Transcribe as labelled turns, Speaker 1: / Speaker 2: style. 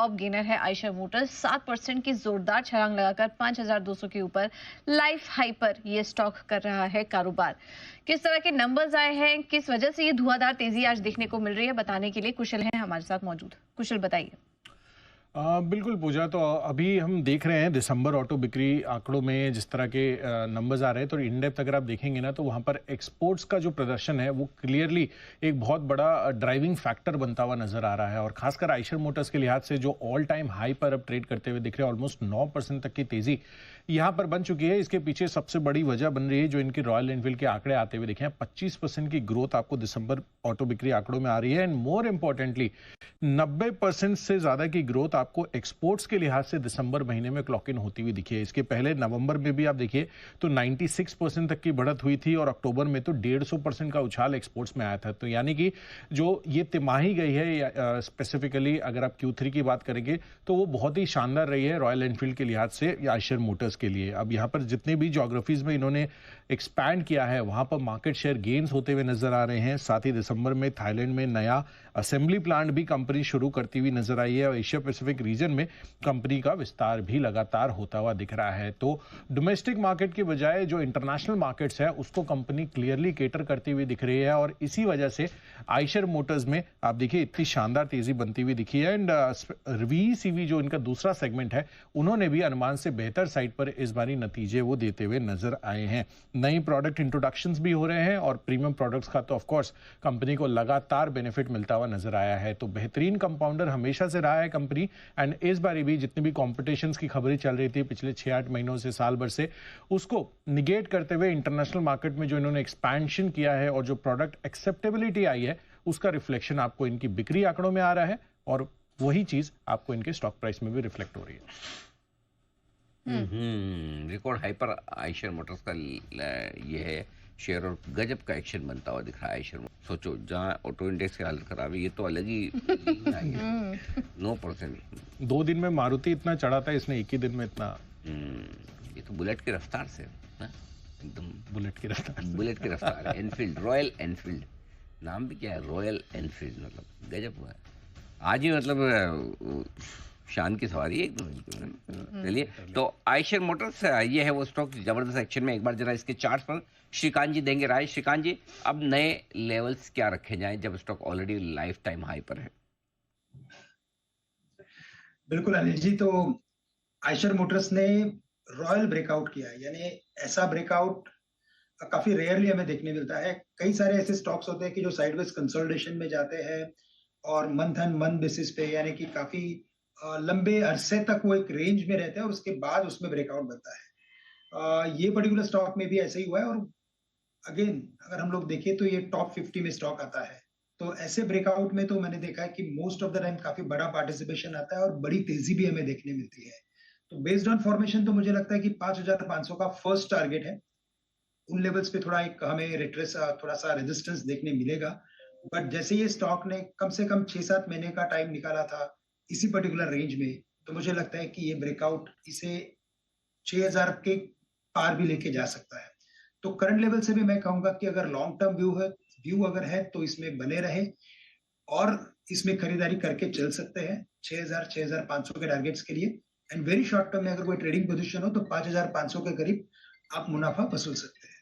Speaker 1: Top gainer है Eicher Motors. 7% की जोरदार छलांग लगाकर 5200 के ऊपर लाइफ हाई पर यह स्टॉक कर रहा है कारोबार। किस तरह के नंबर्स आए हैं, किस वजह से ये धुआंधार तेजी आज देखने को मिल रही है, बताने के लिए कुशल है हमारे साथ मौजूद। कुशल, बताइए।
Speaker 2: बिल्कुल पूजा, तो अभी हम देख रहे हैं दिसंबर ऑटो बिक्री आंकड़ों में जिस तरह के नंबर्स आ रहे हैं, तो इन डेप्थ अगर आप देखेंगे ना, तो वहाँ पर एक्सपोर्ट्स का जो प्रदर्शन है वो क्लियरली एक बहुत बड़ा ड्राइविंग फैक्टर बनता हुआ नजर आ रहा है। और खासकर आइशर मोटर्स के लिहाज से जो ऑल टाइम हाई पर अब ट्रेड करते हुए दिख रहे हैं, ऑलमोस्ट 9% तक की तेजी यहाँ पर बन चुकी है। इसके पीछे सबसे बड़ी वजह बन रही है जो इनकी रॉयल एनफील्ड के आंकड़े आते हुए दिखे हैं। 25% की ग्रोथ आपको दिसंबर ऑटो बिक्री आंकड़ों में आ रही है, एंड मोर इंपॉर्टेंटली 90% से ज्यादा की ग्रोथ आपको एक्सपोर्ट्स के लिहाज से दिसंबर महीने में क्लॉक इन होती हुई दिखी है। इसके पहले नवंबर में भी आप देखिए तो 96% तक की बढ़त हुई थी, और अक्टूबर में तो 150% का उछाल एक्सपोर्ट्स में आया था। तो यानी कि जो ये तिमाही गई है, स्पेसिफिकली अगर आप Q3 की बात करेंगे, तो वो बहुत ही शानदार रही है रॉयल एनफील्ड के लिहाज से या आइशर मोटर्स के लिए। अब यहाँ पर जितने भी ज्योग्राफीज में इन्होंने एक्सपैंड किया है, वहां पर मार्केट शेयर गेन्स होते हुए नजर आ रहे हैं। साथ ही दिसंबर में थाईलैंड में नया असेंबली प्लांट भी कंपनी शुरू करती हुई नजर आई है, और एशिया पैसिफिक रीजन में कंपनी का विस्तार भी लगातार होता हुआ दिख रहा है। तो डोमेस्टिक मार्केट की बजाय जो इंटरनेशनल मार्केट्स है उसको कंपनी क्लियरली केटर करती हुई दिख रही है, और इसी वजह से आइशर मोटर्स में आप देखिए इतनी शानदार तेजी बनती हुई दिखी है। एंड वीसीवी जो इनका दूसरा सेगमेंट है, उन्होंने भी अनुमान से बेहतर साइड पर इस बारी नतीजे वो देते हुए नजर आए हैं। नई प्रोडक्ट इंट्रोडक्शंस भी हो रहे हैं, और प्रीमियम प्रोडक्ट्स का तो ऑफ कोर्स कंपनी को लगातार बेनिफिट मिलता हुआ नजर आया है। तो बेहतरीन कंपाउंडर हमेशा से रहा है कंपनी, एंड इस बारी भी जितनी भी कॉम्पिटिशन्स की खबरें चल रही थी पिछले 6-8 महीनों से, साल भर से, उसको निगेट करते हुए इंटरनेशनल मार्केट में जो इन्होंने एक्सपेंशन किया है और जो प्रोडक्ट एक्सेप्टेबिलिटी आई है, उसका रिफ्लेक्शन आपको इनकी बिक्री आंकड़ों में आ रहा है, और वही चीज आपको इनके स्टॉक प्राइस में भी रिफ्लेक्ट हो रही है।
Speaker 3: रिकॉर्ड हाइपर आइशर मोटर्स का ये है शेयर, और गजब का एक्शन बनता हुआ दिख रहा है आइशर। सोचो, जहाँ ऑटो इंडेक्स की हालत खराब है, ये तो अलग ही 9%।
Speaker 2: 2 दिन में मारुति इतना चढ़ा था, इसने एक ही दिन में इतना।
Speaker 3: ये तो बुलेट की रफ्तार से ना, एकदम
Speaker 2: बुलेट की
Speaker 3: रफ्तार एनफील्ड, रॉयल एनफील्ड, नाम भी क्या है, रॉयल एनफील्ड, मतलब गजब हुआ है आज ही, मतलब शान की सवारी है एकदम। चलिए, तो आइशर मोटर्स ये है वो स्टॉक जबरदस्त एक्शन में। एक बार जरा इसके चार्ट पर श्रीकांत जी देंगे राय। श्रीकांत जी, अब नए लेवल्स क्या रखे जाएं जब stock already life time high पर है?
Speaker 4: बिल्कुल अनिल जी, तो आइशर मोटर्स ने रॉयल ब्रेकआउट किया है, यानी ऐसा ब्रेकआउट काफी रेयरली हमें देखने मिलता है। कई सारे ऐसे स्टॉक्स होते हैं कि जो साइडवेज कंसोलिडेशन में जाते हैं और मंथ एंड मंथ बेसिस पे, यानी कि काफी लंबे अरसे तक वो एक रेंज में रहते हैं और उसके बाद उसमें ब्रेकआउट बनता है। ये पर्टिकुलर स्टॉक में भी ऐसा ही हुआ है, और अगेन अगर हम लोग देखें तो ये टॉप 50 में स्टॉक आता है। तो ऐसे ब्रेकआउट में तो मैंने देखा है कि मोस्ट ऑफ द टाइम काफी बड़ा पार्टिसिपेशन आता है और बड़ी तेजी भी हमें देखने मिलती है। तो बेस्ड ऑन फॉर्मेशन तो मुझे लगता है कि 5500 का फर्स्ट टारगेट है। उन लेवल्स पे थोड़ा एक हमें रिट्रेस, थोड़ा सा रेजिस्टेंस देखने मिलेगा। बट जैसे ये स्टॉक ने कम से कम 6-7 महीने का टाइम निकाला था इसी पर्टिकुलर रेंज में, तो मुझे लगता है कि ये ब्रेकआउट इसे 6000 के पार भी लेके जा सकता है। तो करंट लेवल से भी मैं कहूंगा कि अगर लॉन्ग टर्म व्यू अगर है तो इसमें बने रहे और इसमें खरीदारी करके चल सकते हैं 6000-6500 के टारगेट्स के लिए। एंड वेरी शॉर्ट टर्म में अगर कोई ट्रेडिंग पोजीशन हो तो 5500 के करीब आप मुनाफा वसूल सकते हैं।